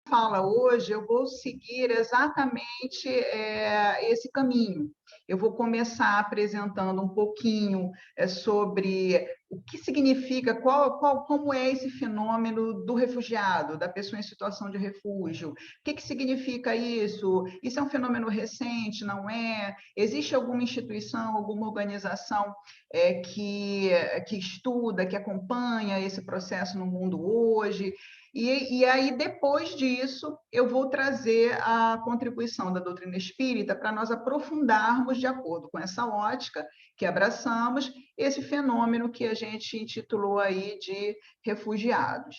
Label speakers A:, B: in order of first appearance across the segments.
A: fala hoje, eu vou seguir exatamente esse caminho. Eu vou começar apresentando um pouquinho sobre o que significa, como é esse fenômeno do refugiado, da pessoa em situação de refúgio. O que significa isso? Isso é um fenômeno recente, não é? Existe alguma instituição, alguma organização que estuda, que acompanha esse processo no mundo hoje? E aí, depois disso, eu vou trazer a contribuição da doutrina espírita para nós aprofundarmos, de acordo com essa ótica que abraçamos, esse fenômeno que a gente intitulou aí de refugiados.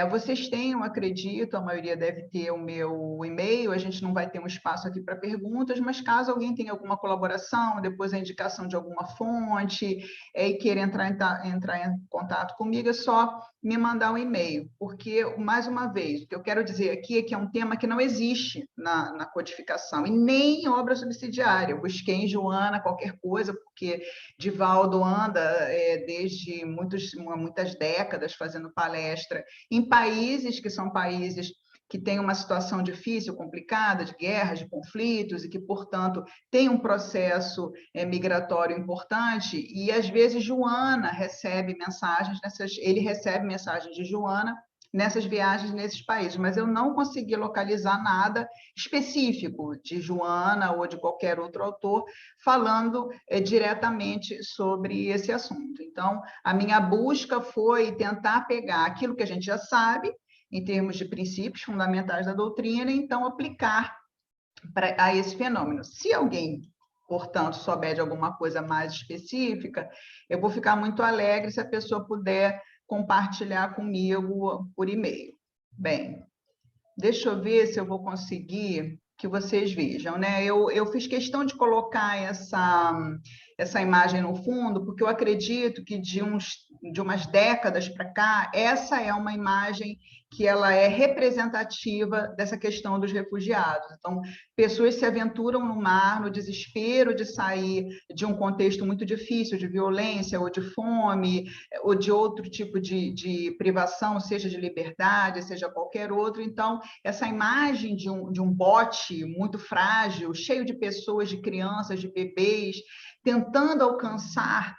A: Vocês têm, eu acredito, a maioria deve ter o meu e-mail, a gente não vai ter um espaço aqui para perguntas, mas caso alguém tenha alguma colaboração, depois a indicação de alguma fonte, e queira entrar em contato comigo, é só me mandar um e-mail, porque, mais uma vez, o que eu quero dizer aqui é que é um tema que não existe na codificação, e nem em obra subsidiária. Eu busquei em Joana qualquer coisa, porque Divaldo anda desde muitas décadas fazendo palestra em países que são países que têm uma situação difícil, complicada, de guerras, de conflitos, e que, portanto, tem um processo migratório importante, e às vezes Joana recebe mensagens, ele recebe mensagens de Joana nessas viagens nesses países, mas eu não consegui localizar nada específico de Joana ou de qualquer outro autor falando diretamente sobre esse assunto. Então, a minha busca foi tentar pegar aquilo que a gente já sabe, em termos de princípios fundamentais da doutrina, e então aplicar a esse fenômeno. Se alguém, portanto, souber de alguma coisa mais específica, eu vou ficar muito alegre se a pessoa puder compartilhar comigo por e-mail. Bem, deixa eu ver se eu vou conseguir que vocês vejam, né? Eu fiz questão de colocar essa imagem no fundo, porque eu acredito que de umas décadas para cá, essa é uma imagem que ela é representativa dessa questão dos refugiados. Então, pessoas se aventuram no mar, no desespero de sair de um contexto muito difícil, de violência, ou de fome, ou de outro tipo de privação, seja de liberdade, seja qualquer outro. Então, essa imagem de um bote muito frágil, cheio de pessoas, de crianças, de bebês, tentando alcançar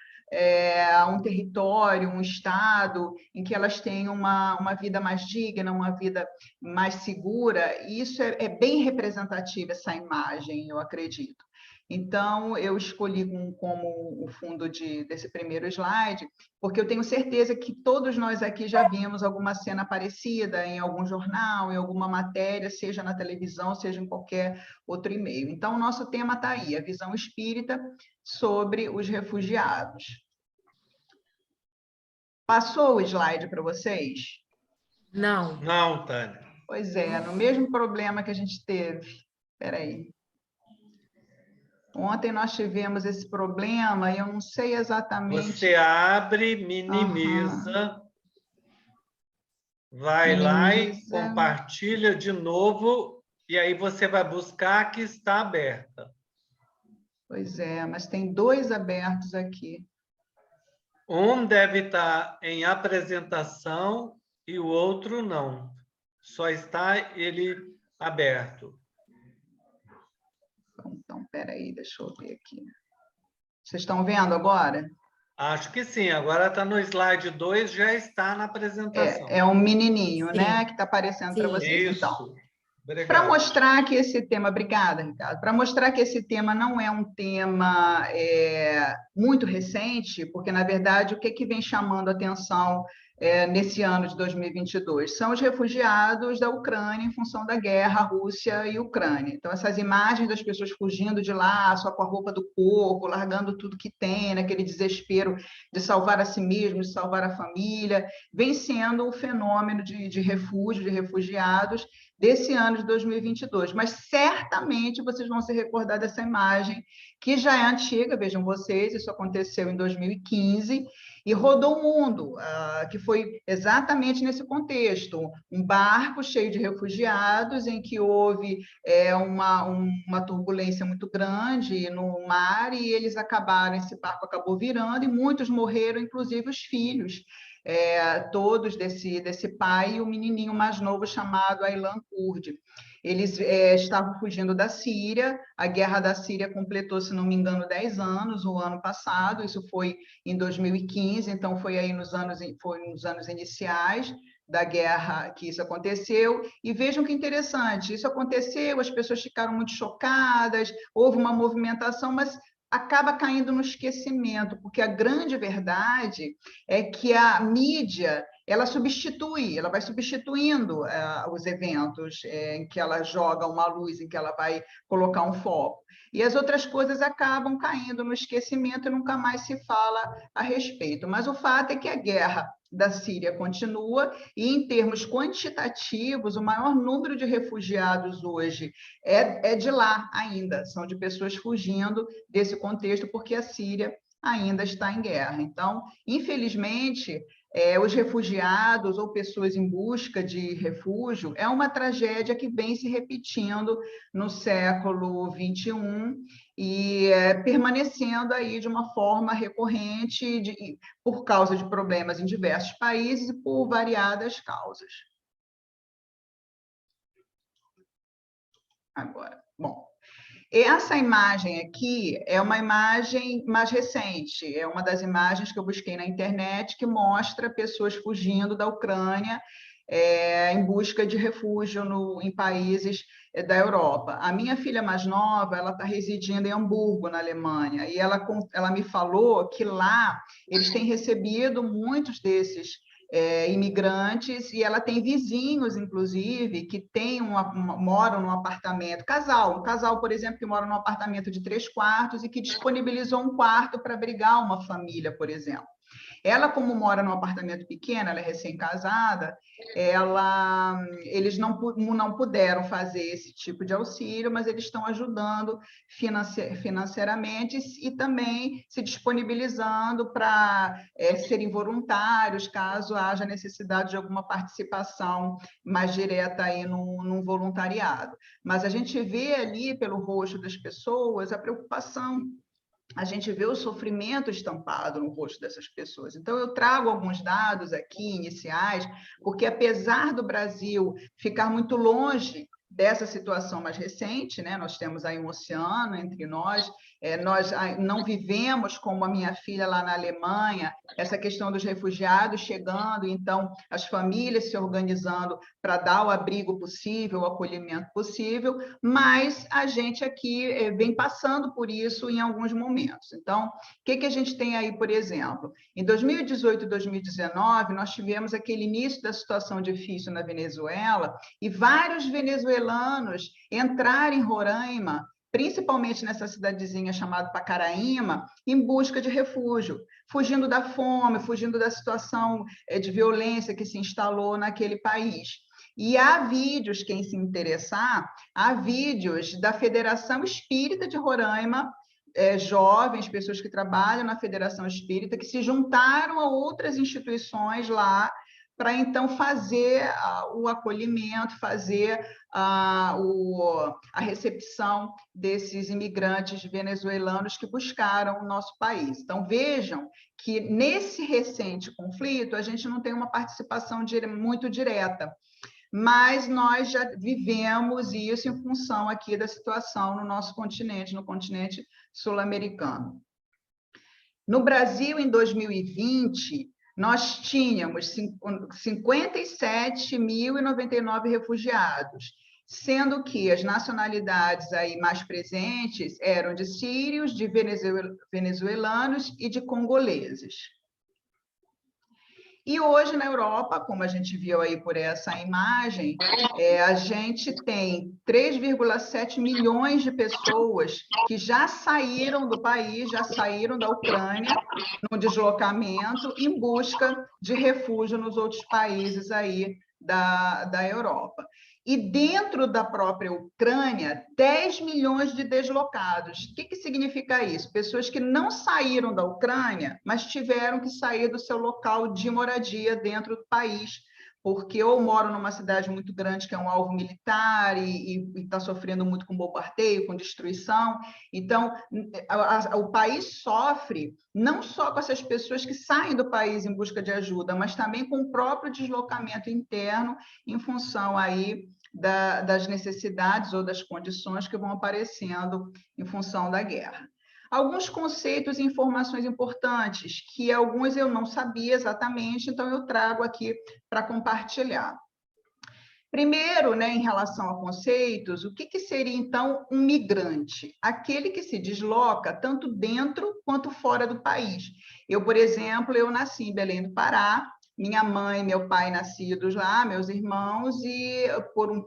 A: um território, um estado em que elas tenham uma vida mais digna, uma vida mais segura, e isso é bem representativo, essa imagem, eu acredito. Então, eu escolhi como o fundo desse primeiro slide, porque eu tenho certeza que todos nós aqui já vimos alguma cena parecida em algum jornal, em alguma matéria, seja na televisão, seja em qualquer outro e-mail. Então, o nosso tema está aí, a visão espírita sobre os refugiados. Passou o slide para vocês?
B: Não.
C: Não, Tânia.
A: Pois é, no mesmo problema que a gente teve. Espera aí. Ontem nós tivemos esse problema e eu não sei exatamente...
C: Você abre, minimiza, vai lá e compartilha de novo, e aí você vai buscar que está aberta.
A: Pois é, mas tem dois abertos aqui.
C: Um deve estar em apresentação e o outro não. Só está ele aberto.
A: Então, peraí, deixa eu ver aqui. Vocês estão vendo agora?
C: Acho que sim. Agora está no slide 2, já está na apresentação.
A: É um menininho,
B: Sim.
A: né? Que está aparecendo para vocês.
C: Isso.
A: Então,
C: para
A: mostrar que esse tema... Obrigada, Ricardo. Para mostrar que esse tema não é um tema muito recente, porque, na verdade, o que vem chamando a atenção nesse ano de 2022? São os refugiados da Ucrânia em função da guerra, Rússia e Ucrânia. Então, essas imagens das pessoas fugindo de lá, só com a roupa do corpo, largando tudo que tem, naquele desespero de salvar a si mesmo, de salvar a família, vem sendo o fenômeno de refúgio, de refugiados desse ano de 2022. Mas, certamente, vocês vão se recordar dessa imagem, que já é antiga, vejam vocês, isso aconteceu em 2015, e rodou o mundo, que foi exatamente nesse contexto, um barco cheio de refugiados, em que houve uma turbulência muito grande no mar, e eles acabaram, esse barco acabou virando, e muitos morreram, inclusive os filhos todos desse pai e o menininho mais novo chamado Aylan Kurd. Eles estavam fugindo da Síria, a guerra da Síria completou, se não me engano, 10 anos, o ano passado, isso foi em 2015, então foi aí nos anos iniciais da guerra que isso aconteceu, e vejam que interessante, isso aconteceu, as pessoas ficaram muito chocadas, houve uma movimentação, mas acaba caindo no esquecimento, porque a grande verdade é que a mídia ela vai substituindo os eventos em que ela joga uma luz, em que ela vai colocar um foco. E as outras coisas acabam caindo no esquecimento e nunca mais se fala a respeito. Mas o fato é que a guerra da Síria continua e, em termos quantitativos, o maior número de refugiados hoje é de lá ainda, são de pessoas fugindo desse contexto, porque a Síria ainda está em guerra. Então, infelizmente, os refugiados ou pessoas em busca de refúgio é uma tragédia que vem se repetindo no século XXI e permanecendo aí de uma forma recorrente por causa de problemas em diversos países e por variadas causas. Agora, bom, essa imagem aqui é uma imagem mais recente, é uma das imagens que eu busquei na internet que mostra pessoas fugindo da Ucrânia em busca de refúgio em países da Europa. A minha filha mais nova, ela está residindo em Hamburgo, na Alemanha, e ela me falou que lá eles têm recebido muitos desses imigrantes, e ela tem vizinhos, inclusive, que moram num apartamento, um casal, por exemplo, que mora num apartamento de 3 quartos e que disponibilizou um quarto para abrigar uma família, por exemplo. Ela, como mora num apartamento pequeno, ela é recém-casada, eles não puderam fazer esse tipo de auxílio, mas eles estão ajudando financeiramente e também se disponibilizando para serem voluntários, caso haja necessidade de alguma participação mais direta aí num voluntariado. Mas a gente vê ali, pelo rosto das pessoas, a preocupação, a gente vê o sofrimento estampado no rosto dessas pessoas. Então, eu trago alguns dados aqui, iniciais, porque apesar do Brasil ficar muito longe dessa situação mais recente, né? Nós temos aí um oceano entre nós não vivemos, como a minha filha lá na Alemanha, essa questão dos refugiados chegando, então as famílias se organizando para dar o abrigo possível, o acolhimento possível, mas a gente aqui vem passando por isso em alguns momentos. Então, o que a gente tem aí, por exemplo? Em 2018 e 2019, nós tivemos aquele início da situação difícil na Venezuela e vários venezuelanos entraram em Roraima, principalmente nessa cidadezinha chamada Pacaraíma, em busca de refúgio, fugindo da fome, fugindo da situação de violência que se instalou naquele país. E há vídeos, quem se interessar, há vídeos da Federação Espírita de Roraima, jovens, pessoas que trabalham na Federação Espírita, que se juntaram a outras instituições lá para, então, fazer o acolhimento, fazer a recepção desses imigrantes venezuelanos que buscaram o nosso país. Então, vejam que, nesse recente conflito, a gente não tem uma participação muito direta, mas nós já vivemos isso em função aqui da situação no nosso continente, no continente sul-americano. No Brasil, em 2020, nós tínhamos 57.099 refugiados, sendo que as nacionalidades aí mais presentes eram de sírios, de venezuelanos e de congoleses. E hoje, na Europa, como a gente viu aí por essa imagem, a gente tem 3,7 milhões de pessoas que já saíram do país, já saíram da Ucrânia, no deslocamento, em busca de refúgio nos outros países aí da Europa. E dentro da própria Ucrânia, 10 milhões de deslocados. O que significa isso? Pessoas que não saíram da Ucrânia, mas tiveram que sair do seu local de moradia dentro do país, porque ou moram numa cidade muito grande que é um alvo militar e está sofrendo muito com bombardeio, com destruição. Então, o país sofre não só com essas pessoas que saem do país em busca de ajuda, mas também com o próprio deslocamento interno em função aí das necessidades ou das condições que vão aparecendo em função da guerra. Alguns conceitos e informações importantes, que alguns eu não sabia exatamente, então eu trago aqui para compartilhar. Primeiro, né, em relação a conceitos, o que seria, então, um migrante? Aquele que se desloca tanto dentro quanto fora do país. Eu, por exemplo, eu nasci em Belém do Pará, minha mãe e meu pai nascidos lá, meus irmãos, e por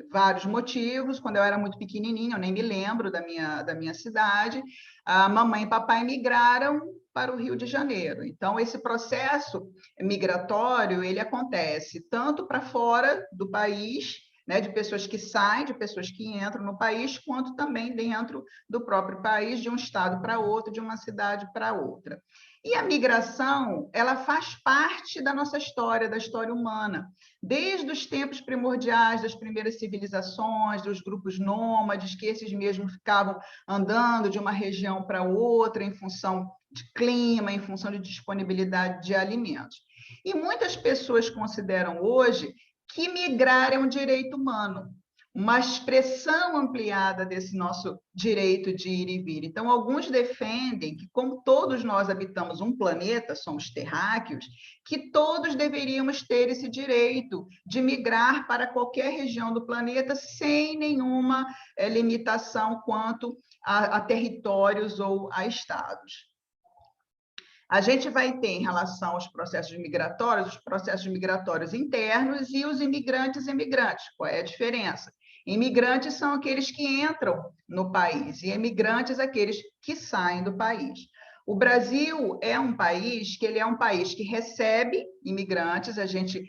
A: vários motivos, quando eu era muito pequenininha, eu nem me lembro da minha cidade, a mamãe e papai migraram para o Rio de Janeiro. Então, esse processo migratório, ele acontece tanto para fora do país, né, de pessoas que saem, de pessoas que entram no país, quanto também dentro do próprio país, de um estado para outro, de uma cidade para outra. E a migração, ela faz parte da nossa história, da história humana. Desde os tempos primordiais das primeiras civilizações, dos grupos nômades, que esses mesmos ficavam andando de uma região para outra em função de clima, em função de disponibilidade de alimentos. E muitas pessoas consideram hoje que migrar é um direito humano, uma expressão ampliada desse nosso direito de ir e vir. Então, alguns defendem que, como todos nós habitamos um planeta, somos terráqueos, que todos deveríamos ter esse direito de migrar para qualquer região do planeta sem nenhuma limitação quanto a territórios ou a estados. A gente vai ter, em relação aos processos migratórios, os processos migratórios internos e os imigrantes e emigrantes. Qual é a diferença? Imigrantes são aqueles que entram no país e emigrantes aqueles que saem do país. O Brasil é um país que ele é um país que recebe imigrantes. A gente,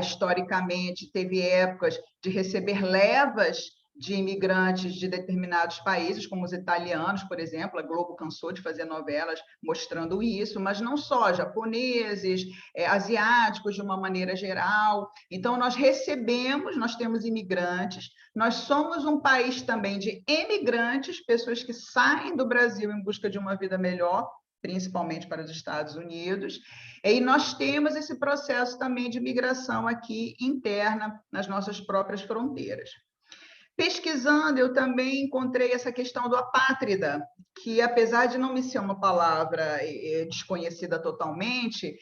A: historicamente, teve épocas de receber levas de imigrantes de determinados países, como os italianos, por exemplo. A Globo cansou de fazer novelas mostrando isso, mas não só, japoneses, asiáticos de uma maneira geral. Então, nós recebemos, nós temos imigrantes, nós somos um país também de emigrantes, pessoas que saem do Brasil em busca de uma vida melhor, principalmente para os Estados Unidos, e nós temos esse processo também de migração aqui interna nas nossas próprias fronteiras. Pesquisando, eu também encontrei essa questão do apátrida, que apesar de não me ser uma palavra desconhecida totalmente,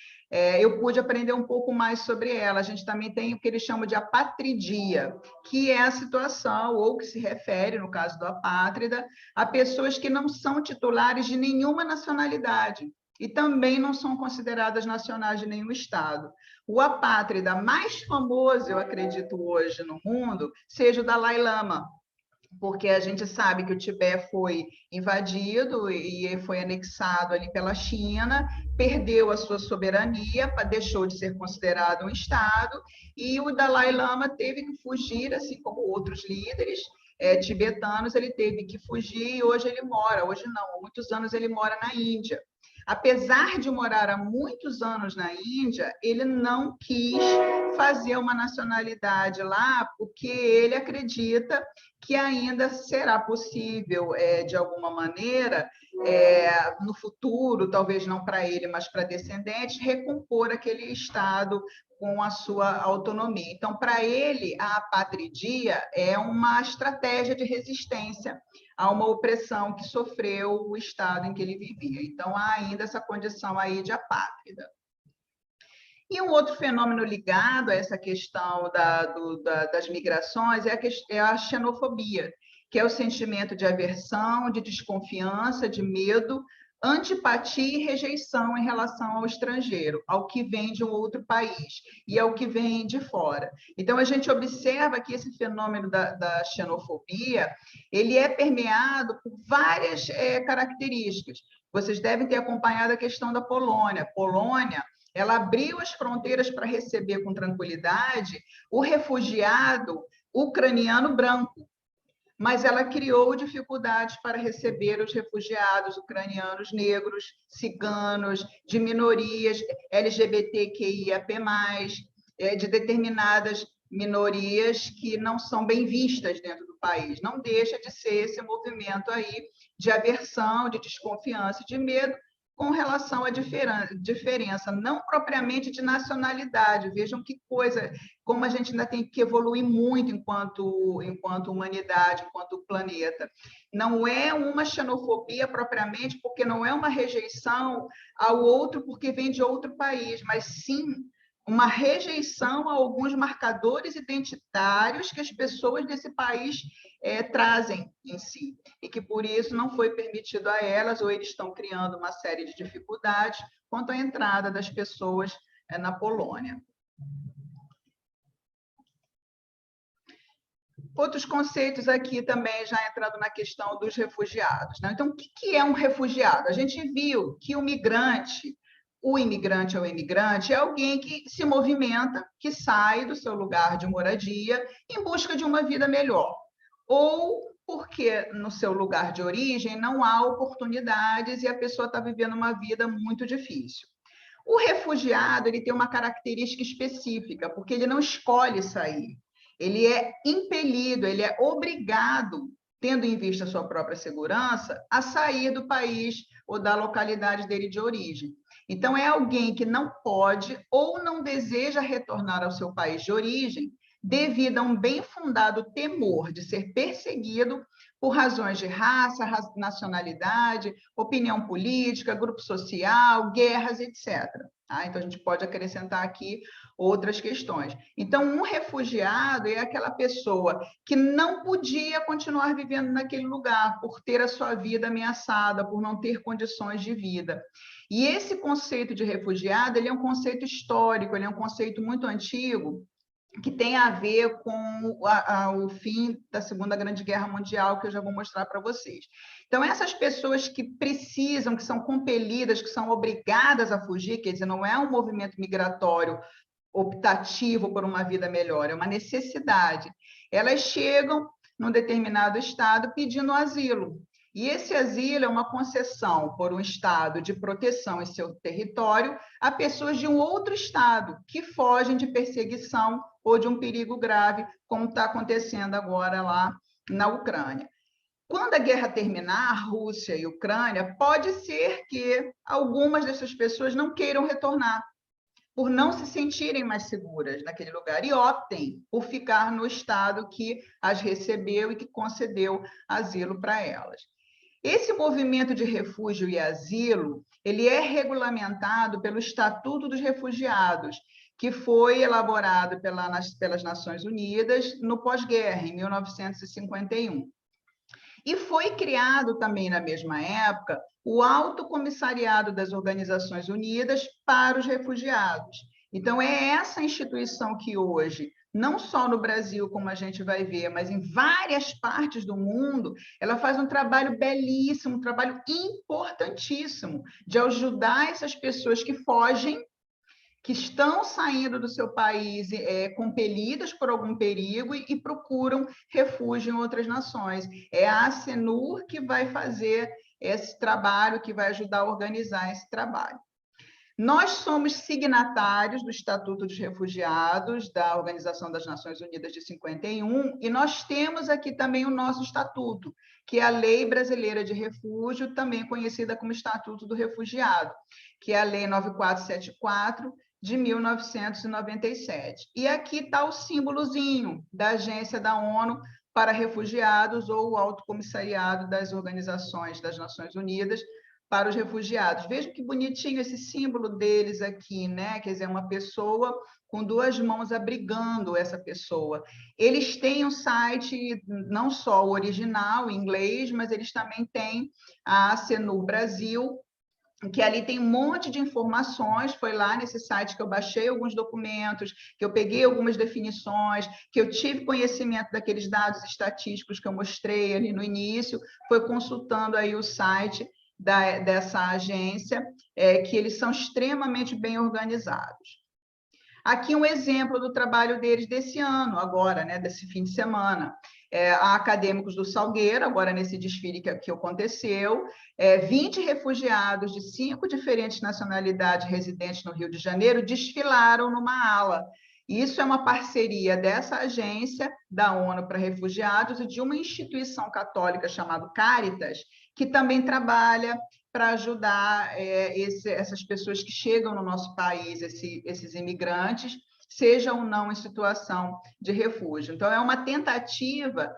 A: eu pude aprender um pouco mais sobre ela. A gente também tem o que eles chamam de apatridia, que é a situação, ou que se refere, no caso do apátrida, a pessoas que não são titulares de nenhuma nacionalidade e também não são consideradas nacionais de nenhum estado. O apátrida mais famoso, eu acredito, hoje no mundo, seja o Dalai Lama, porque a gente sabe que o Tibete foi invadido e foi anexado ali pela China, perdeu a sua soberania, deixou de ser considerado um estado, e o Dalai Lama teve que fugir, assim como outros líderes tibetanos, ele teve que fugir e hoje ele mora, hoje não, há muitos anos ele mora na Índia. Apesar de morar há muitos anos na Índia, ele não quis fazer uma nacionalidade lá, porque ele acredita que ainda será possível, de alguma maneira, no futuro, talvez não para ele, mas para descendentes, recompor aquele estado com a sua autonomia. Então, para ele, a apatridia é uma estratégia de resistência a uma opressão que sofreu o estado em que ele vivia. Então, há ainda essa condição aí de apátrida. E um outro fenômeno ligado a essa questão das migrações é a xenofobia, que é o sentimento de aversão, de desconfiança, de medo, antipatia e rejeição em relação ao estrangeiro, ao que vem de um outro país e ao que vem de fora. Então, a gente observa que esse fenômeno da xenofobia, ele é permeado por várias características. Vocês devem ter acompanhado a questão da Polônia. Polônia, ela abriu as fronteiras para receber com tranquilidade o refugiado ucraniano branco, mas ela criou dificuldades para receber os refugiados ucranianos negros, ciganos, de minorias, LGBTQIAP+, de determinadas minorias que não são bem vistas dentro do país. Não deixa de ser esse movimento aí de aversão, de desconfiança e de medo com relação à diferença, não propriamente de nacionalidade. Vejam que coisa, como a gente ainda tem que evoluir muito enquanto humanidade, enquanto planeta. Não é uma xenofobia propriamente, porque não é uma rejeição ao outro porque vem de outro país, mas sim uma rejeição a alguns marcadores identitários que as pessoas desse país trazem em si, e que por isso não foi permitido a elas, ou eles estão criando uma série de dificuldades quanto à entrada das pessoas na Polônia. Outros conceitos aqui também, já entrando na questão dos refugiados, né? Então, o que é um refugiado? A gente viu que o imigrante ou imigrante é alguém que se movimenta, que sai do seu lugar de moradia em busca de uma vida melhor, ou porque no seu lugar de origem não há oportunidades e a pessoa está vivendo uma vida muito difícil. O refugiado, ele tem uma característica específica, porque ele não escolhe sair. Ele é impelido, ele é obrigado, tendo em vista a sua própria segurança, a sair do país ou da localidade dele de origem. Então, é alguém que não pode ou não deseja retornar ao seu país de origem devido a um bem fundado temor de ser perseguido por razões de raça, nacionalidade, opinião política, grupo social, guerras, etc. Então, a gente pode acrescentar aqui outras questões. Então, um refugiado é aquela pessoa que não podia continuar vivendo naquele lugar por ter a sua vida ameaçada, por não ter condições de vida. E esse conceito de refugiado, ele é um conceito histórico, ele é um conceito muito antigo, que tem a ver com o fim da Segunda Grande Guerra Mundial, que eu já vou mostrar para vocês. Então, essas pessoas que precisam, que são compelidas, que são obrigadas a fugir, quer dizer, não é um movimento migratório optativo por uma vida melhor, é uma necessidade. Elas chegam num determinado estado pedindo asilo. E esse asilo é uma concessão por um estado de proteção em seu território a pessoas de um outro estado que fogem de perseguição ou de um perigo grave, como está acontecendo agora lá na Ucrânia. Quando a guerra terminar, Rússia e Ucrânia, pode ser que algumas dessas pessoas não queiram retornar, por não se sentirem mais seguras naquele lugar e optem por ficar no estado que as recebeu e que concedeu asilo para elas. Esse movimento de refúgio e asilo, ele é regulamentado pelo Estatuto dos Refugiados, que foi elaborado pelas Nações Unidas no pós-guerra, em 1951. E foi criado também, na mesma época, o Alto Comissariado das Organizações Unidas para os Refugiados. Então, é essa instituição que hoje, não só no Brasil, como a gente vai ver, mas em várias partes do mundo, ela faz um trabalho belíssimo, um trabalho importantíssimo de ajudar essas pessoas que fogem, que estão saindo do seu país compelidas por algum perigo e procuram refúgio em outras nações. É a ACNUR que vai fazer esse trabalho, que vai ajudar a organizar esse trabalho. Nós somos signatários do Estatuto dos Refugiados, da Organização das Nações Unidas de 51, e nós temos aqui também o nosso estatuto, que é a Lei Brasileira de Refúgio, também conhecida como Estatuto do Refugiado, que é a Lei 9474, de 1997. E aqui está o símbolozinho da Agência da ONU para Refugiados, ou o Alto Comissariado das Organizações das Nações Unidas para os Refugiados. Vejam que bonitinho esse símbolo deles aqui, né? Quer dizer, uma pessoa com duas mãos abrigando essa pessoa. Eles têm um site, não só o original, em inglês, mas eles também têm a ACNUR Brasil, que ali tem um monte de informações. Foi lá nesse site que eu baixei alguns documentos, que eu peguei algumas definições, que eu tive conhecimento daqueles dados estatísticos que eu mostrei ali no início, foi consultando aí o site dessa agência, que eles são extremamente bem organizados. Aqui um exemplo do trabalho deles desse ano, agora, né, desse fim de semana. A Acadêmicos do Salgueiro, agora nesse desfile que aconteceu, 20 refugiados de 5 diferentes nacionalidades residentes no Rio de Janeiro desfilaram numa ala. Isso é uma parceria dessa agência da ONU para Refugiados e de uma instituição católica chamada Caritas, que também trabalha para ajudar essas pessoas que chegam no nosso país, esses imigrantes, sejam ou não em situação de refúgio. Então, é uma tentativa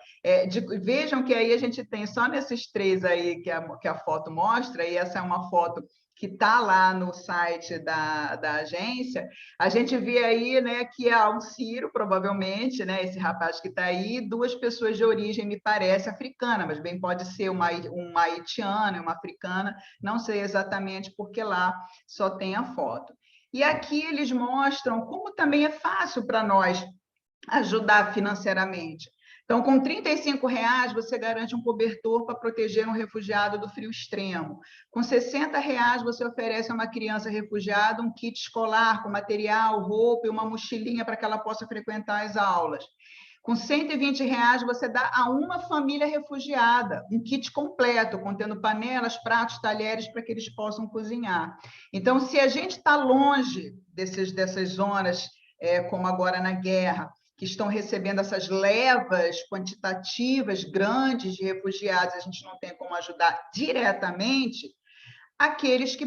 A: vejam que aí a gente tem só nesses 3 aí que a foto mostra, e essa é uma foto que está lá no site da agência, a gente vê aí, né, que há um sírio, provavelmente, né, esse rapaz que está aí, 2 pessoas de origem, me parece, africana, mas bem pode ser uma haitiana e uma africana, não sei exatamente porque lá só tem a foto. E aqui eles mostram como também é fácil para nós ajudar financeiramente. Então, com R$ 35,00, você garante um cobertor para proteger um refugiado do frio extremo. Com R$ 60,00, você oferece a uma criança refugiada um kit escolar com material, roupa e uma mochilinha para que ela possa frequentar as aulas. Com R$ 120,00, você dá a uma família refugiada um kit completo, contendo panelas, pratos, talheres, para que eles possam cozinhar. Então, se a gente está longe dessas zonas, como agora na guerra, que estão recebendo essas levas quantitativas grandes de refugiados, a gente não tem como ajudar diretamente, aqueles que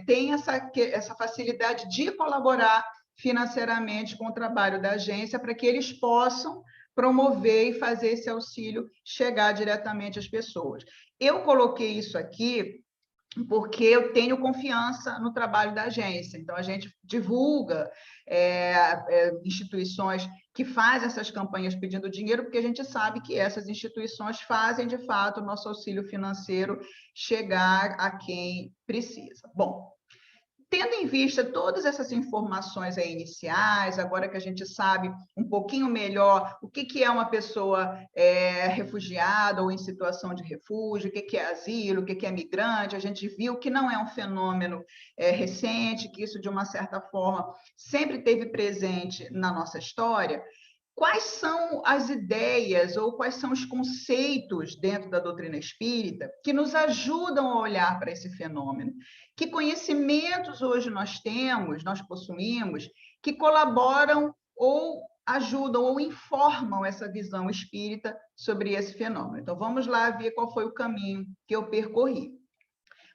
A: têm essa facilidade de colaborar financeiramente com o trabalho da agência, para que eles possam promover e fazer esse auxílio chegar diretamente às pessoas. Eu coloquei isso aqui porque eu tenho confiança no trabalho da agência. Então, a gente divulga instituições que fazem essas campanhas pedindo dinheiro, porque a gente sabe que essas instituições fazem, de fato, o nosso auxílio financeiro chegar a quem precisa. Bom, tendo em vista todas essas informações aí iniciais, agora que a gente sabe um pouquinho melhor o que é uma pessoa refugiada ou em situação de refúgio, o que é asilo, o que é migrante, a gente viu que não é um fenômeno recente, que isso, de uma certa forma, sempre esteve presente na nossa história. Quais são as ideias ou quais são os conceitos dentro da doutrina espírita que nos ajudam a olhar para esse fenômeno? Que conhecimentos hoje nós temos, nós possuímos, que colaboram ou ajudam ou informam essa visão espírita sobre esse fenômeno? Então, vamos lá ver qual foi o caminho que eu percorri.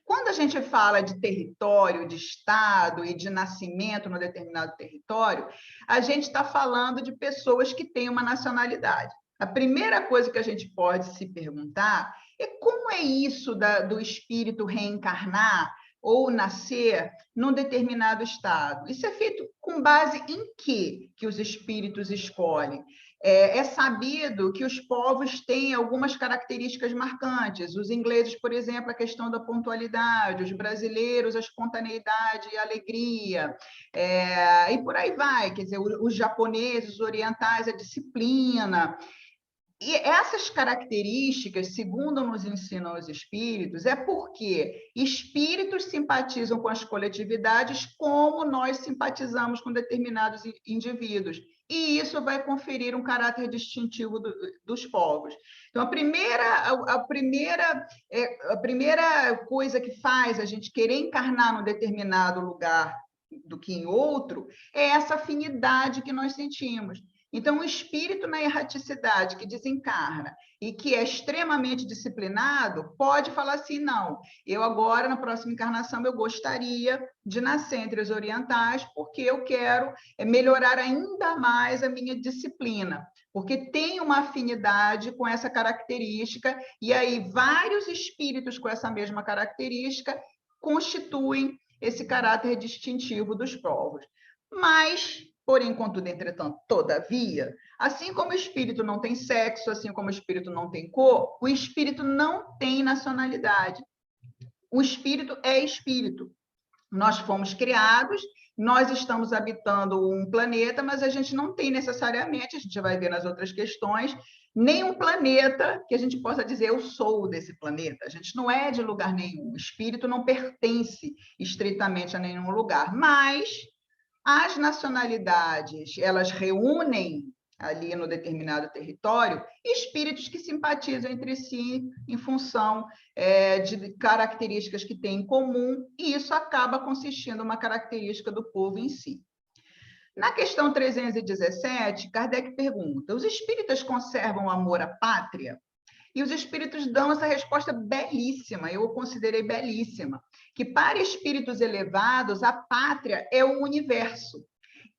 A: Quando a gente fala de território, de estado e de nascimento no determinado território, a gente está falando de pessoas que têm uma nacionalidade. A primeira coisa que a gente pode se perguntar é como é isso do espírito reencarnar ou nascer num determinado estado. Isso é feito com base em quê que os espíritos escolhem? É sabido que os povos têm algumas características marcantes. Os ingleses, por exemplo, a questão da pontualidade, os brasileiros, a espontaneidade e a alegria, e por aí vai. Quer dizer, os japoneses, os orientais, a disciplina. E essas características, segundo nos ensinam os espíritos, é porque espíritos simpatizam com as coletividades como nós simpatizamos com determinados indivíduos. E isso vai conferir um caráter distintivo dos povos. Então, a primeira coisa que faz a gente querer encarnar num determinado lugar do que em outro é essa afinidade que nós sentimos. Então, o espírito na erraticidade que desencarna e que é extremamente disciplinado pode falar assim, não, eu agora, na próxima encarnação, eu gostaria de nascer entre os orientais porque eu quero melhorar ainda mais a minha disciplina, porque tem uma afinidade com essa característica, e aí vários espíritos com essa mesma característica constituem esse caráter distintivo dos povos. Mas, porém, contudo, entretanto, todavia, assim como o espírito não tem sexo, assim como o espírito não tem cor, o espírito não tem nacionalidade. O espírito é espírito. Nós fomos criados, nós estamos habitando um planeta, mas a gente não tem necessariamente, a gente vai ver nas outras questões, nenhum planeta que a gente possa dizer eu sou desse planeta. A gente não é de lugar nenhum. O espírito não pertence estritamente a nenhum lugar, mas as nacionalidades, elas reúnem ali no determinado território espíritos que simpatizam entre si em função de características que têm em comum, e isso acaba consistindo uma característica do povo em si. Na questão 317, Kardec pergunta: os espíritas conservam o amor à pátria? E os espíritos dão essa resposta belíssima, eu o considerei belíssima, que para espíritos elevados, a pátria é o universo.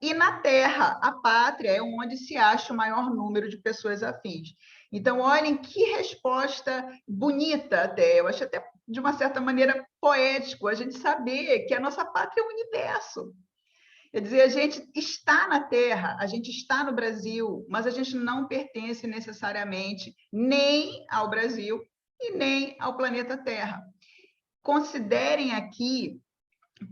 A: E na Terra, a pátria é onde se acha o maior número de pessoas afins. Então, olhem que resposta bonita até, eu acho até de uma certa maneira poético, a gente saber que a nossa pátria é o universo. Quer dizer, a gente está na Terra, a gente está no Brasil, mas a gente não pertence necessariamente nem ao Brasil e nem ao planeta Terra. Considerem aqui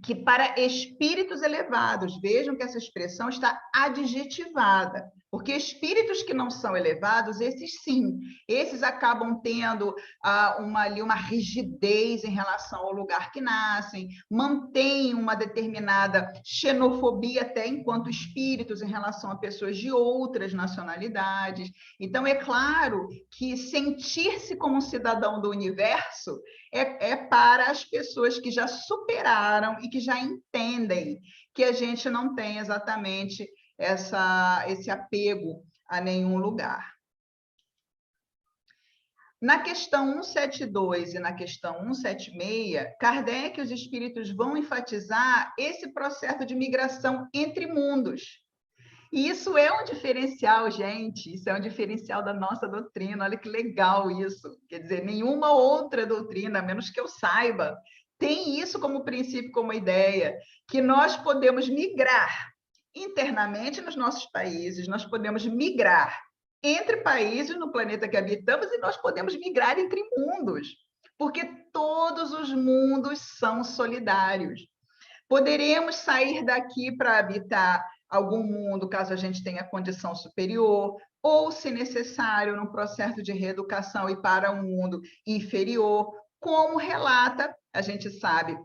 A: que para espíritos elevados, vejam que essa expressão está adjetivada, porque espíritos que não são elevados, esses sim, esses acabam tendo uma rigidez em relação ao lugar que nascem, mantêm uma determinada xenofobia até enquanto espíritos em relação a pessoas de outras nacionalidades. Então, é claro que sentir-se como um cidadão do universo é para as pessoas que já superaram e que já entendem que a gente não tem exatamente esse apego a nenhum lugar. Na questão 172 e na questão 176, Kardec e os espíritos vão enfatizar esse processo de migração entre mundos. E isso é um diferencial, gente, isso é um diferencial da nossa doutrina, olha que legal isso. Quer dizer, nenhuma outra doutrina, a menos que eu saiba, tem isso como princípio, como ideia, que nós podemos migrar internamente nos nossos países, nós podemos migrar entre países no planeta que habitamos e nós podemos migrar entre mundos, porque todos os mundos são solidários. Poderemos sair daqui para habitar algum mundo, caso a gente tenha condição superior, ou, se necessário, num processo de reeducação e para um mundo inferior, como relata, a gente sabe,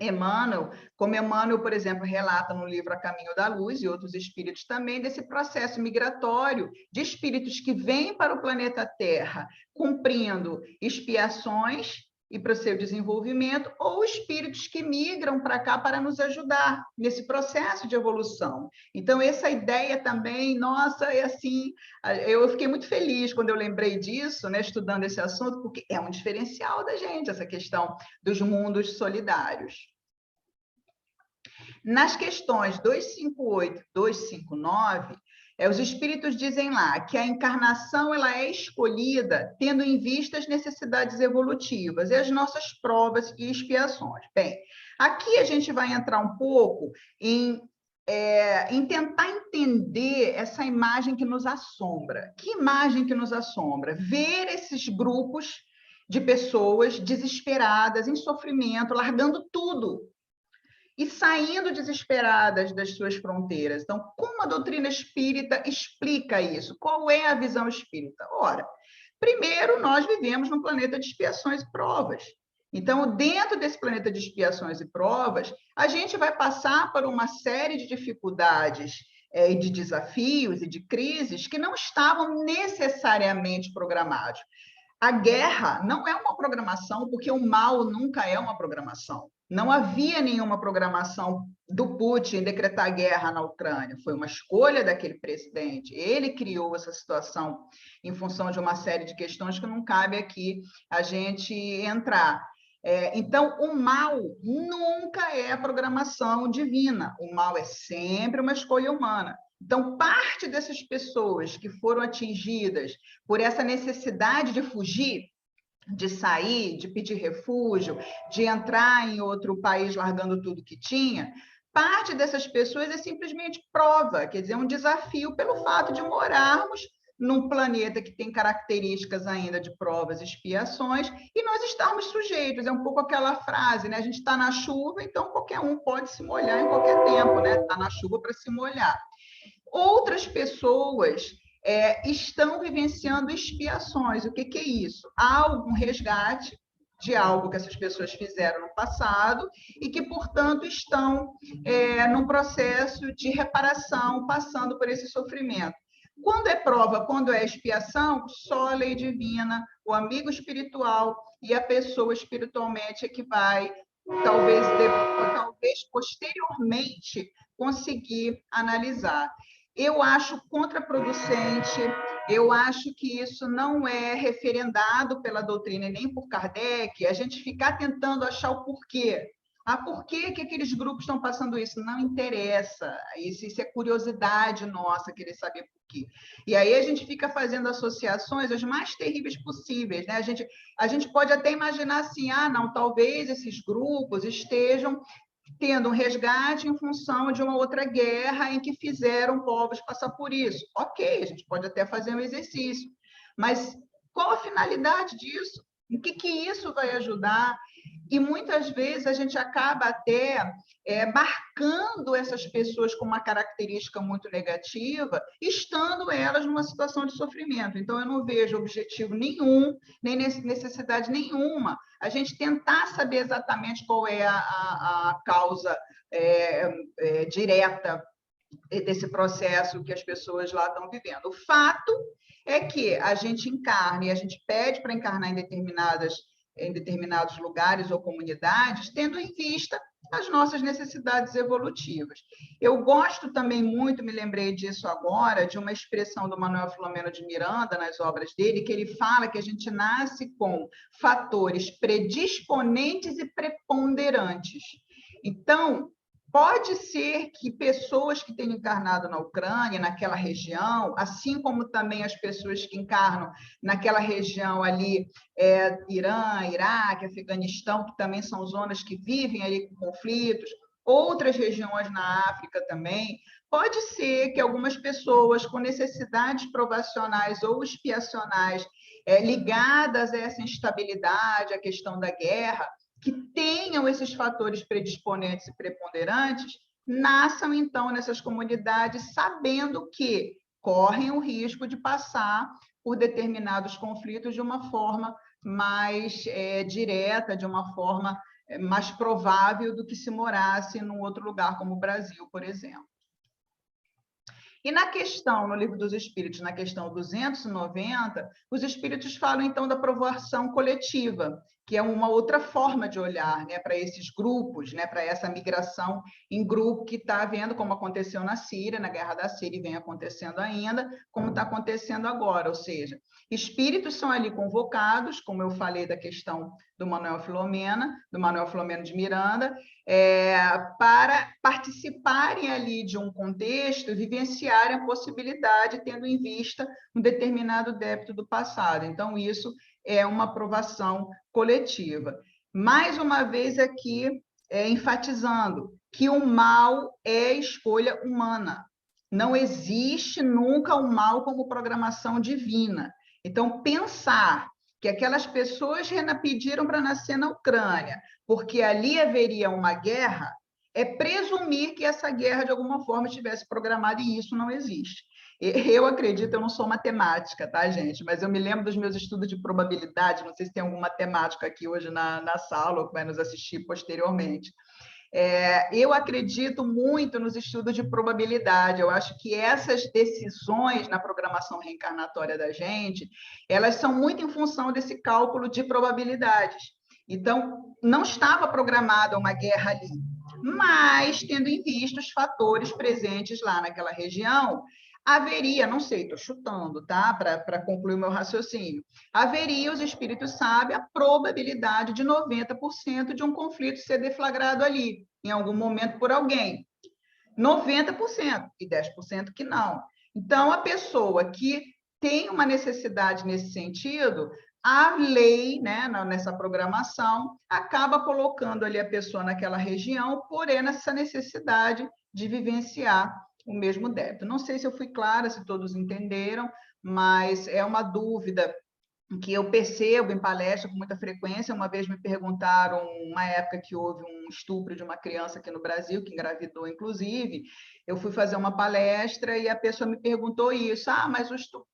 A: Emmanuel, como Emmanuel, por exemplo, relata no livro A Caminho da Luz, e outros espíritos também, desse processo migratório de espíritos que vêm para o planeta Terra cumprindo expiações e para o seu desenvolvimento, ou espíritos que migram para cá para nos ajudar nesse processo de evolução. Então, essa ideia também, nossa, é assim, eu fiquei muito feliz quando eu lembrei disso, né, estudando esse assunto, porque é um diferencial da gente, essa questão dos mundos solidários. Nas questões 258 e 259, os espíritos dizem lá que a encarnação ela é escolhida tendo em vista as necessidades evolutivas e as nossas provas e expiações. Bem, aqui a gente vai entrar um pouco em tentar entender essa imagem que nos assombra. Que imagem que nos assombra? Ver esses grupos de pessoas desesperadas, em sofrimento, largando tudo e saindo desesperadas das suas fronteiras. Então, como a doutrina espírita explica isso? Qual é a visão espírita? Ora, primeiro, nós vivemos num planeta de expiações e provas. Então, dentro desse planeta de expiações e provas, a gente vai passar por uma série de dificuldades e de desafios e de crises que não estavam necessariamente programados. A guerra não é uma programação, porque o mal nunca é uma programação. Não havia nenhuma programação do Putin decretar guerra na Ucrânia. Foi uma escolha daquele presidente. Ele criou essa situação em função de uma série de questões que não cabe aqui a gente entrar. Então, o mal nunca é a programação divina. O mal é sempre uma escolha humana. Então, parte dessas pessoas que foram atingidas por essa necessidade de fugir, de sair, de pedir refúgio, de entrar em outro país largando tudo que tinha, parte dessas pessoas é simplesmente prova, quer dizer, um desafio pelo fato de morarmos num planeta que tem características ainda de provas e expiações, e nós estamos sujeitos, é um pouco aquela frase, né? A gente está na chuva, então qualquer um pode se molhar em qualquer tempo, né? Está na chuva para se molhar. Outras pessoas estão vivenciando expiações. O que é isso? Há algum resgate de algo que essas pessoas fizeram no passado e que, portanto, estão num processo de reparação, passando por esse sofrimento. Quando é prova, quando é expiação, só a lei divina, o amigo espiritual e a pessoa espiritualmente é que vai, talvez posteriormente, conseguir analisar. Eu acho contraproducente, eu acho que isso não é referendado pela doutrina nem por Kardec, a gente ficar tentando achar o porquê. Por que aqueles grupos estão passando isso? Não interessa. Isso é curiosidade nossa, querer saber por quê. E aí a gente fica fazendo associações as mais terríveis possíveis, né? A gente pode até imaginar assim, não, talvez esses grupos estejam tendo um resgate em função de uma outra guerra em que fizeram povos passar por isso. Ok, a gente pode até fazer um exercício, mas qual a finalidade disso? O que isso vai ajudar? E muitas vezes a gente acaba até marcando essas pessoas com uma característica muito negativa, estando elas numa situação de sofrimento. Então, eu não vejo objetivo nenhum, nem necessidade nenhuma, a gente tentar saber exatamente qual é a causa direta desse processo que as pessoas lá estão vivendo. O fato é que a gente encarna e a gente pede para encarnar em determinados lugares ou comunidades, tendo em vista as nossas necessidades evolutivas. Eu gosto também muito, me lembrei disso agora, de uma expressão do Manuel Filomeno de Miranda, nas obras dele, que ele fala que a gente nasce com fatores predisponentes e preponderantes. Então, pode ser que pessoas que tenham encarnado na Ucrânia, naquela região, assim como também as pessoas que encarnam naquela região ali, Irã, Iraque, Afeganistão, que também são zonas que vivem ali com conflitos, outras regiões na África também, pode ser que algumas pessoas com necessidades provacionais ou expiacionais ligadas a essa instabilidade, a questão da guerra, que tenham esses fatores predisponentes e preponderantes, nasçam, então, nessas comunidades, sabendo que correm o risco de passar por determinados conflitos de uma forma mais direta, de uma forma mais provável do que se morasse num outro lugar, como o Brasil, por exemplo. E na questão, no Livro dos Espíritos, na questão 290, os Espíritos falam, então, da provação coletiva, que é uma outra forma de olhar, né, para esses grupos, né, para essa migração em grupo que está havendo, como aconteceu na Síria, na Guerra da Síria, e vem acontecendo ainda, como está acontecendo agora, ou seja, espíritos são ali convocados, como eu falei da questão do Manuel Filomeno de Miranda, para participarem ali de um contexto, vivenciarem a possibilidade, tendo em vista um determinado débito do passado. Então, isso é uma aprovação coletiva. Mais uma vez aqui, enfatizando que o mal é escolha humana. Não existe nunca o mal como programação divina. Então, pensar que aquelas pessoas pediram para nascer na Ucrânia, porque ali haveria uma guerra, é presumir que essa guerra, de alguma forma, estivesse programada, e isso não existe. Eu acredito, eu não sou matemática, tá, gente? Mas eu me lembro dos meus estudos de probabilidade, não sei se tem algum matemático aqui hoje na sala, ou que vai nos assistir posteriormente. Eu acredito muito nos estudos de probabilidade. Eu acho que essas decisões na programação reencarnatória da gente, elas são muito em função desse cálculo de probabilidades. Então, não estava programada uma guerra ali, mas, tendo em vista os fatores presentes lá naquela região, haveria, não sei, estou chutando, tá? Para concluir o meu raciocínio, haveria, os espíritos sabem, a probabilidade de 90% de um conflito ser deflagrado ali, em algum momento por alguém. 90% e 10% que não. Então, a pessoa que tem uma necessidade nesse sentido, a lei, né, nessa programação, acaba colocando ali a pessoa naquela região, porém, nessa necessidade de vivenciar o mesmo débito. Não sei se eu fui clara, se todos entenderam, mas é uma dúvida que eu percebo em palestra com muita frequência. Uma vez me perguntaram, uma época que houve um estupro de uma criança aqui no Brasil, que engravidou, inclusive, eu fui fazer uma palestra e a pessoa me perguntou isso,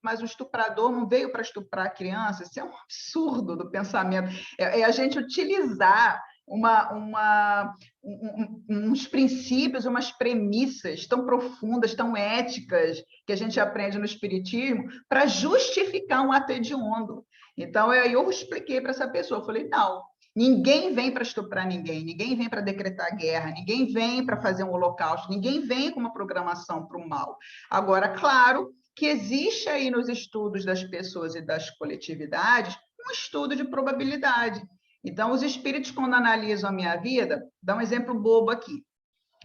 A: mas o estuprador não veio para estuprar a criança? Isso é um absurdo do pensamento. É a gente utilizar uns princípios, umas premissas tão profundas, tão éticas, que a gente aprende no Espiritismo, para justificar um ato hediondo. Então, eu expliquei para essa pessoa, eu falei, não, Ninguém vem para estuprar ninguém, ninguém vem para decretar guerra, ninguém vem para fazer um holocausto, ninguém vem com uma programação para o mal. Agora, claro que existe aí nos estudos das pessoas e das coletividades um estudo de probabilidade. Então, os espíritos, quando analisam a minha vida, dá um exemplo bobo aqui.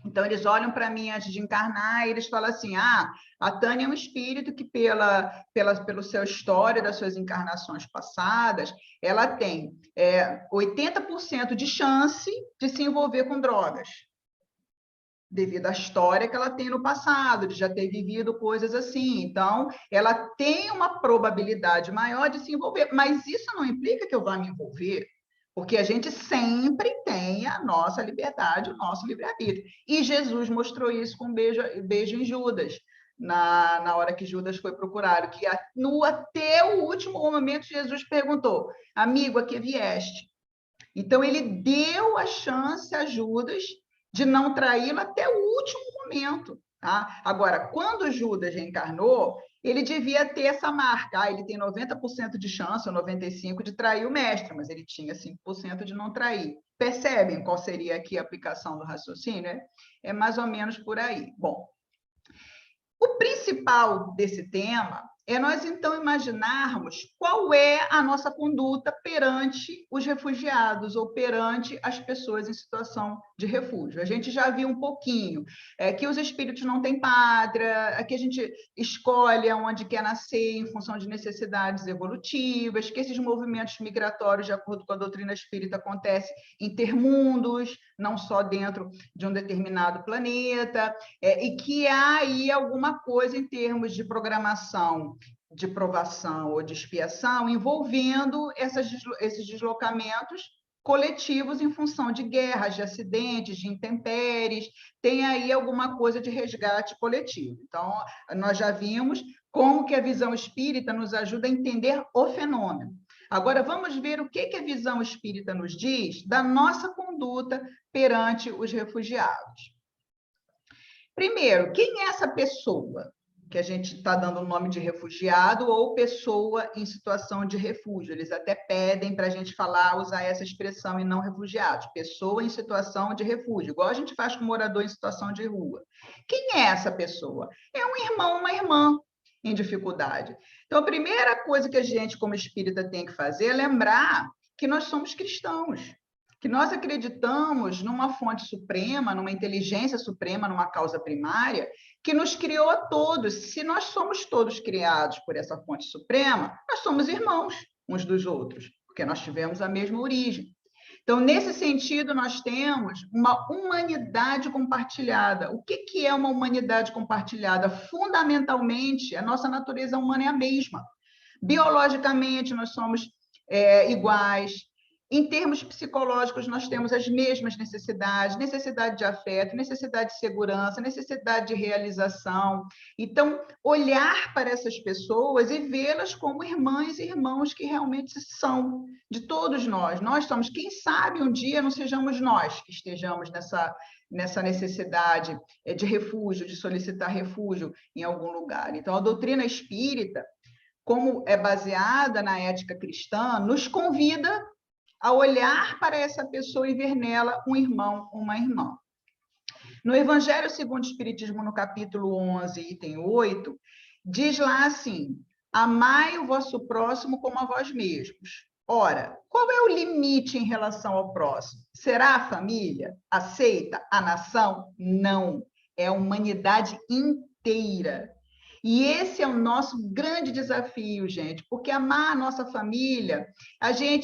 A: Então, eles olham para mim antes de encarnar e eles falam assim, a Tânia é um espírito que, pelo seu história das suas encarnações passadas, ela tem 80% de chance de se envolver com drogas, devido à história que ela tem no passado, de já ter vivido coisas assim. Então, ela tem uma probabilidade maior de se envolver, mas isso não implica que eu vá me envolver, porque a gente sempre tem a nossa liberdade, o nosso livre-arbítrio. E Jesus mostrou isso com beijo em Judas, na hora que Judas foi procurado, que até o último momento Jesus perguntou, amigo, a que vieste? Então, ele deu a chance a Judas de não traí-lo até o último momento. Tá? Agora, quando Judas reencarnou, ele devia ter essa marca. Ele tem 90% de chance, ou 95% de trair o mestre, mas ele tinha 5% de não trair. Percebem qual seria aqui a aplicação do raciocínio? É mais ou menos por aí. Bom, o principal desse tema é nós, então, imaginarmos qual é a nossa conduta perante os refugiados ou perante as pessoas em situação de refúgio. A gente já viu um pouquinho que os espíritos não têm pátria, que a gente escolhe onde quer nascer em função de necessidades evolutivas, que esses movimentos migratórios, de acordo com a doutrina espírita, acontecem intermundos, não só dentro de um determinado planeta, e que há aí alguma coisa em termos de programação de provação ou de expiação envolvendo esses deslocamentos coletivos em função de guerras, de acidentes, de intempéries, tem aí alguma coisa de resgate coletivo. Então, nós já vimos como que a visão espírita nos ajuda a entender o fenômeno. Agora, vamos ver o que a visão espírita nos diz da nossa conduta perante os refugiados. Primeiro, quem é essa pessoa que a gente está dando o nome de refugiado ou pessoa em situação de refúgio? Eles até pedem para a gente usar essa expressão e não refugiados. Pessoa em situação de refúgio, igual a gente faz com morador em situação de rua. Quem é essa pessoa? É um irmão, uma irmã em dificuldade. Então, a primeira coisa que a gente, como espírita, tem que fazer é lembrar que nós somos cristãos, que nós acreditamos numa fonte suprema, numa inteligência suprema, numa causa primária, que nos criou a todos. Se nós somos todos criados por essa fonte suprema, nós somos irmãos uns dos outros, porque nós tivemos a mesma origem. Então, nesse sentido, nós temos uma humanidade compartilhada. O que é uma humanidade compartilhada? Fundamentalmente, a nossa natureza humana é a mesma. Biologicamente, nós somos iguais. Em termos psicológicos, nós temos as mesmas necessidades, necessidade de afeto, necessidade de segurança, necessidade de realização. Então, olhar para essas pessoas e vê-las como irmãs e irmãos que realmente são, de todos nós. Nós somos, quem sabe um dia não sejamos nós que estejamos nessa necessidade de refúgio, de solicitar refúgio em algum lugar. Então, a doutrina espírita, como é baseada na ética cristã, nos convida a olhar para essa pessoa e ver nela um irmão, uma irmã. No Evangelho segundo o Espiritismo, no capítulo 11, item 8, diz lá assim, amai o vosso próximo como a vós mesmos. Ora, qual é o limite em relação ao próximo? Será a família? Aceita? A nação? Não. É a humanidade inteira. E esse é o nosso grande desafio, gente, porque amar a nossa família,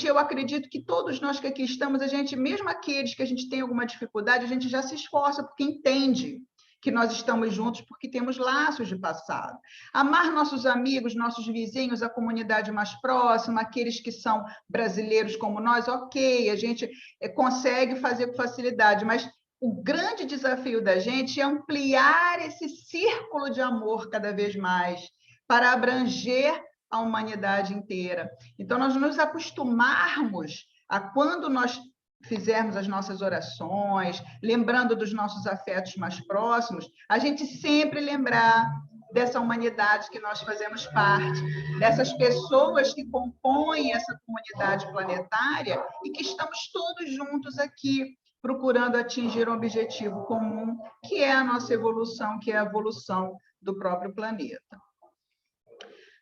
A: eu acredito que todos nós que aqui estamos, mesmo aqueles que a gente tem alguma dificuldade, a gente já se esforça porque entende que nós estamos juntos porque temos laços de passado. Amar nossos amigos, nossos vizinhos, a comunidade mais próxima, aqueles que são brasileiros como nós, ok, a gente consegue fazer com facilidade, mas o grande desafio da gente é ampliar esse círculo de amor cada vez mais, para abranger a humanidade inteira. Então, nós nos acostumarmos a, quando nós fizermos as nossas orações, lembrando dos nossos afetos mais próximos, a gente sempre lembrar dessa humanidade que nós fazemos parte, dessas pessoas que compõem essa comunidade planetária e que estamos todos juntos aqui, procurando atingir um objetivo comum, que é a nossa evolução, que é a evolução do próprio planeta.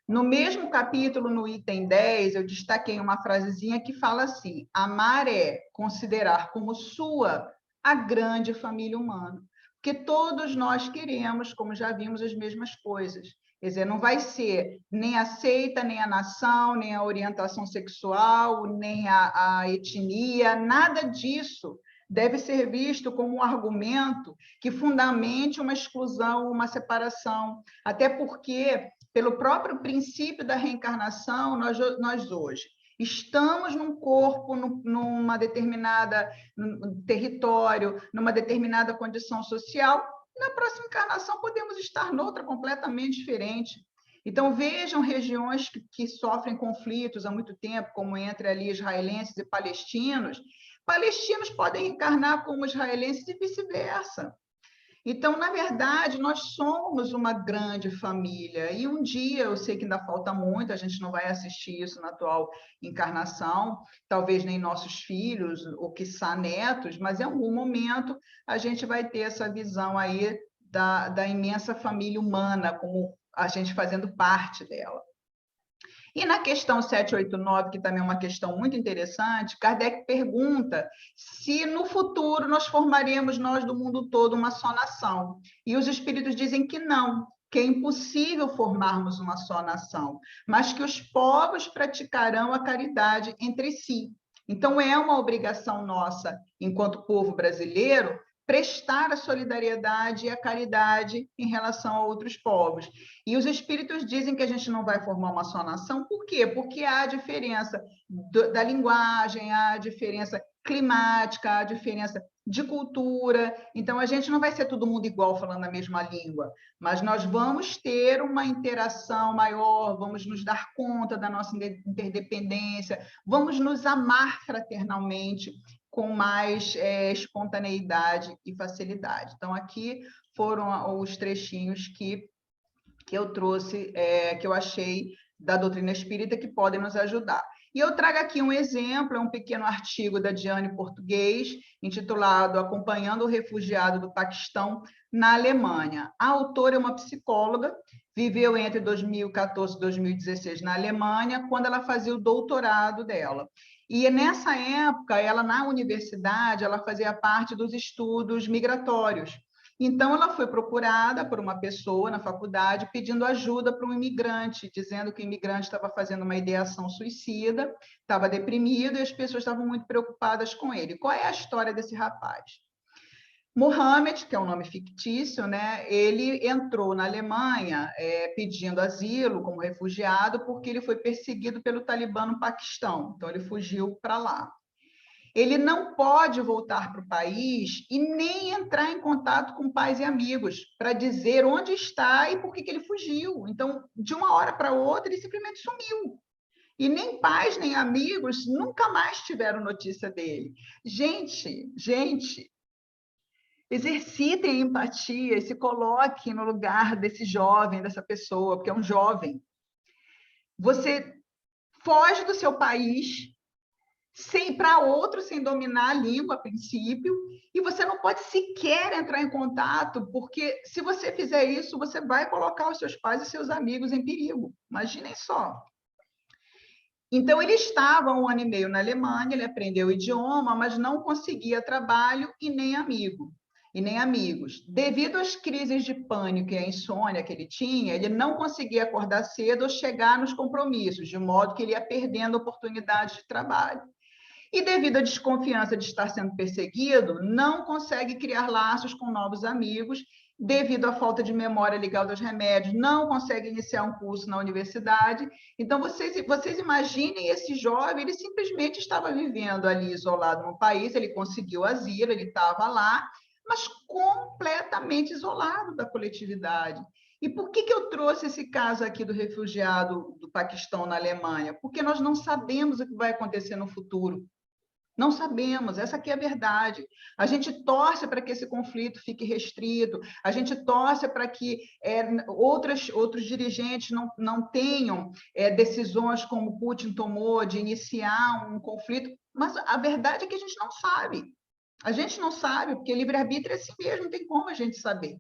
A: No mesmo capítulo, no item 10, eu destaquei uma frasezinha que fala assim: amar é considerar como sua a grande família humana. Porque todos nós queremos, como já vimos, as mesmas coisas. Quer dizer, não vai ser nem a seita, nem a nação, nem a orientação sexual, nem a etnia, nada disso deve ser visto como um argumento que fundamente uma exclusão, uma separação. Até porque, pelo próprio princípio da reencarnação, nós hoje estamos num corpo, numa determinada território, numa determinada condição social, na próxima encarnação podemos estar noutra completamente diferente. Então, vejam regiões que sofrem conflitos há muito tempo, como entre ali israelenses e palestinos. Palestinos podem encarnar como israelenses e vice-versa. Então, na verdade, nós somos uma grande família. E um dia, eu sei que ainda falta muito, a gente não vai assistir isso na atual encarnação, talvez nem nossos filhos, ou quiçá netos, mas em algum momento a gente vai ter essa visão aí da imensa família humana, como a gente fazendo parte dela. E na questão 789, que também é uma questão muito interessante, Kardec pergunta se no futuro nós formaremos nós do mundo todo uma só nação. E os espíritos dizem que não, que é impossível formarmos uma só nação, mas que os povos praticarão a caridade entre si. Então, é uma obrigação nossa, enquanto povo brasileiro, prestar a solidariedade e a caridade em relação a outros povos. E os espíritos dizem que a gente não vai formar uma só nação, por quê? Porque há a diferença da linguagem, há a diferença climática, há a diferença de cultura, então a gente não vai ser todo mundo igual falando a mesma língua, mas nós vamos ter uma interação maior, vamos nos dar conta da nossa interdependência, vamos nos amar fraternalmente, com mais espontaneidade e facilidade. Então, aqui foram os trechinhos que eu trouxe, que eu achei da doutrina espírita que podem nos ajudar. E eu trago aqui um exemplo, é um pequeno artigo da Diane Português, intitulado Acompanhando o Refugiado do Paquistão na Alemanha. A autora é uma psicóloga, viveu entre 2014 e 2016 na Alemanha, quando ela fazia o doutorado dela. E nessa época, ela na universidade, ela fazia parte dos estudos migratórios. Então, ela foi procurada por uma pessoa na faculdade pedindo ajuda para um imigrante, dizendo que o imigrante estava fazendo uma ideação suicida, estava deprimido e as pessoas estavam muito preocupadas com ele. Qual é a história desse rapaz? Mohamed, que é um nome fictício, né? Ele entrou na Alemanha pedindo asilo como refugiado porque ele foi perseguido pelo Talibã no Paquistão. Então, ele fugiu para lá. Ele não pode voltar para o país e nem entrar em contato com pais e amigos para dizer onde está e por que ele fugiu. Então, de uma hora para outra, ele simplesmente sumiu. E nem pais, nem amigos nunca mais tiveram notícia dele. Gente, exercitem a empatia e se coloquem no lugar desse jovem, dessa pessoa, porque é um jovem. Você foge do seu país sem para outro, sem dominar a língua a princípio, e você não pode sequer entrar em contato, porque se você fizer isso, você vai colocar os seus pais e seus amigos em perigo. Imaginem só. Então, ele estava 1 ano e meio na Alemanha, ele aprendeu o idioma, mas não conseguia trabalho e nem amigos. Devido às crises de pânico e à insônia que ele tinha, ele não conseguia acordar cedo ou chegar nos compromissos, de modo que ele ia perdendo oportunidades de trabalho. E devido à desconfiança de estar sendo perseguido, não consegue criar laços com novos amigos, devido à falta de memória ligada aos remédios, não consegue iniciar um curso na universidade. Então, vocês imaginem esse jovem, ele simplesmente estava vivendo ali isolado no país, ele conseguiu asilo, ele estava lá, mas completamente isolado da coletividade. E por que eu trouxe esse caso aqui do refugiado do Paquistão na Alemanha? Porque nós não sabemos o que vai acontecer no futuro. Não sabemos, essa aqui é a verdade. A gente torce para que esse conflito fique restrito, a gente torce para que outros dirigentes não tenham decisões como Putin tomou de iniciar um conflito, mas a verdade é que a gente não sabe. A gente não sabe, porque livre-arbítrio é assim mesmo, não tem como a gente saber.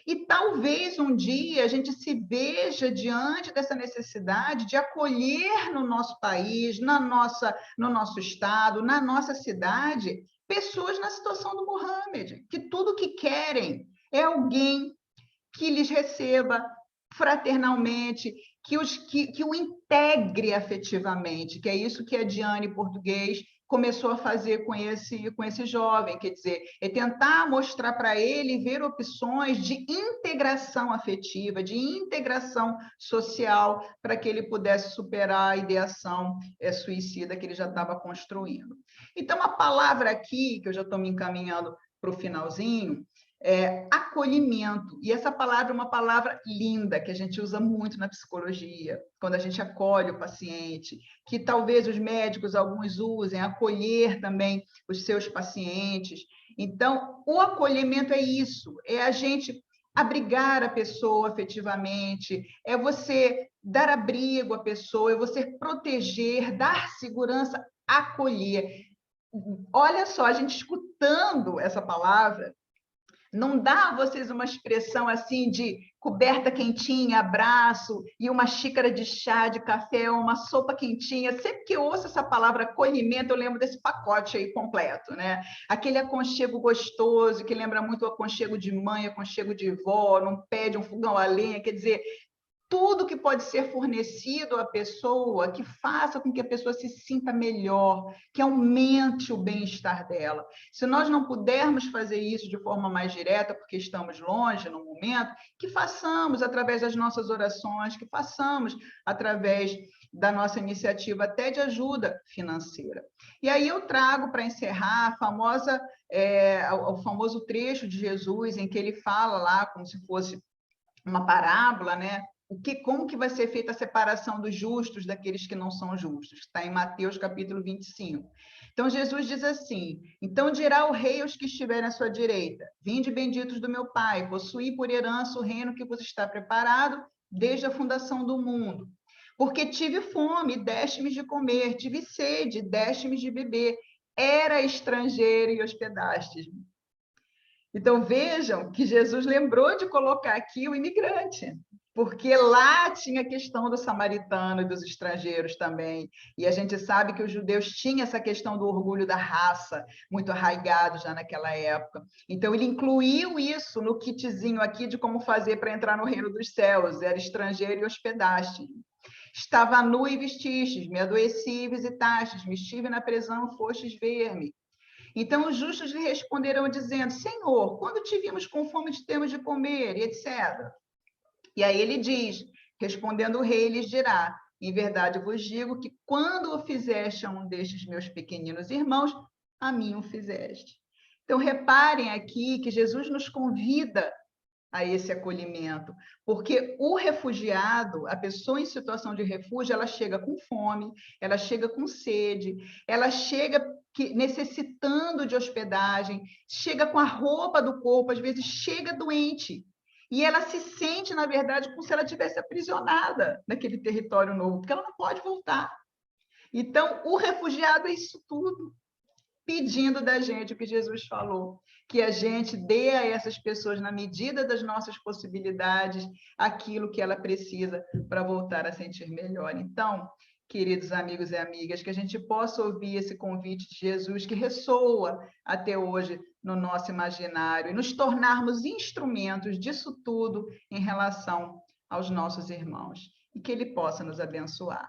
A: E talvez um dia a gente se veja diante dessa necessidade de acolher no nosso país, no nosso estado, na nossa cidade, pessoas na situação do Mohammed, que tudo que querem é alguém que lhes receba fraternalmente, que o integre afetivamente, que é isso que a Diane Português começou a fazer com esse jovem, quer dizer, é tentar mostrar para ele ver opções de integração afetiva, de integração social, para que ele pudesse superar a ideação suicida que ele já estava construindo. Então, a palavra aqui, que eu já estou me encaminhando para o finalzinho, acolhimento. E essa palavra é uma palavra linda, que a gente usa muito na psicologia, quando a gente acolhe o paciente, que talvez os médicos, alguns usem, acolher também os seus pacientes. Então, o acolhimento é isso, é a gente abrigar a pessoa afetivamente, é você dar abrigo à pessoa, é você proteger, dar segurança, acolher. Olha só, a gente escutando essa palavra, não dá a vocês uma expressão assim de coberta quentinha, abraço, e uma xícara de chá, de café, uma sopa quentinha. Sempre que eu ouço essa palavra acolhimento, eu lembro desse pacote aí completo, né? Aquele aconchego gostoso, que lembra muito o aconchego de mãe, aconchego de vó, num pé de um fogão a lenha, quer dizer, tudo que pode ser fornecido à pessoa, que faça com que a pessoa se sinta melhor, que aumente o bem-estar dela. Se nós não pudermos fazer isso de forma mais direta, porque estamos longe no momento, que façamos através das nossas orações, que façamos através da nossa iniciativa até de ajuda financeira. E aí eu trago para encerrar o famoso trecho de Jesus em que ele fala lá como se fosse uma parábola, né? Como que vai ser feita a separação dos justos daqueles que não são justos? Está em Mateus capítulo 25. Então, Jesus diz assim: então dirá o rei aos que estiverem à sua direita: vinde benditos do meu Pai, possuí por herança o reino que vos está preparado desde a fundação do mundo. Porque tive fome, deste-me de comer, tive sede, deste-me de beber, era estrangeiro e hospedaste-me. Então, vejam que Jesus lembrou de colocar aqui o imigrante, porque lá tinha a questão do samaritano e dos estrangeiros também. E a gente sabe que os judeus tinham essa questão do orgulho da raça, muito arraigado já naquela época. Então, ele incluiu isso no kitzinho aqui de como fazer para entrar no reino dos céus. Era estrangeiro e hospedaste. Estava nu e vestistes, me adoeci e visitastes, me estive na prisão, fostes ver-me. Então os justos lhe responderão dizendo: Senhor, quando te vimos com fome de termos de comer, e etc. E aí ele diz, respondendo o rei, lhes dirá: em verdade vos digo que quando o fizeste a um destes meus pequeninos irmãos, a mim o fizeste. Então reparem aqui que Jesus nos convida a esse acolhimento, porque o refugiado, a pessoa em situação de refúgio, ela chega com fome, ela chega com sede, ela chega necessitando de hospedagem, chega com a roupa do corpo, às vezes chega doente, e ela se sente, na verdade, como se ela tivesse aprisionada naquele território novo, porque ela não pode voltar. Então, o refugiado é isso tudo, pedindo da gente o que Jesus falou, que a gente dê a essas pessoas, na medida das nossas possibilidades, aquilo que ela precisa para voltar a sentir melhor. Então, queridos amigos e amigas, que a gente possa ouvir esse convite de Jesus que ressoa até hoje no nosso imaginário e nos tornarmos instrumentos disso tudo em relação aos nossos irmãos. E que Ele possa nos abençoar.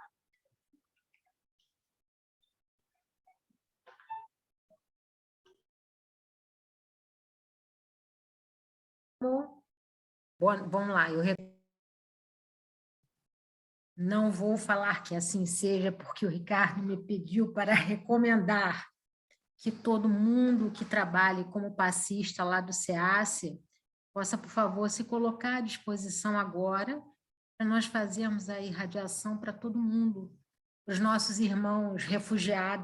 B: Bom, vamos lá, não vou falar que assim seja, porque o Ricardo me pediu para recomendar que todo mundo que trabalhe como passista lá do SEACE possa, por favor, se colocar à disposição agora para nós fazermos a irradiação para todo mundo, os nossos irmãos refugiados,